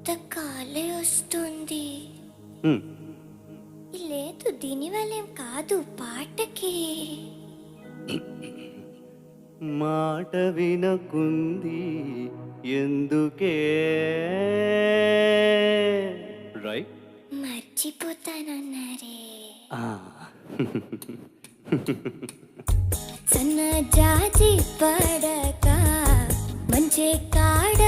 పెద్ద కాలే వస్తుంది. హ్మ్. లేదు, దీనివల్ల ఏం కాదు, పాటకి. మాట వినకుంది ఎందుకే రైట్. మర్చిపోతానన్నారే. ఆ. సన్న జాజి పడక మంచే కాడ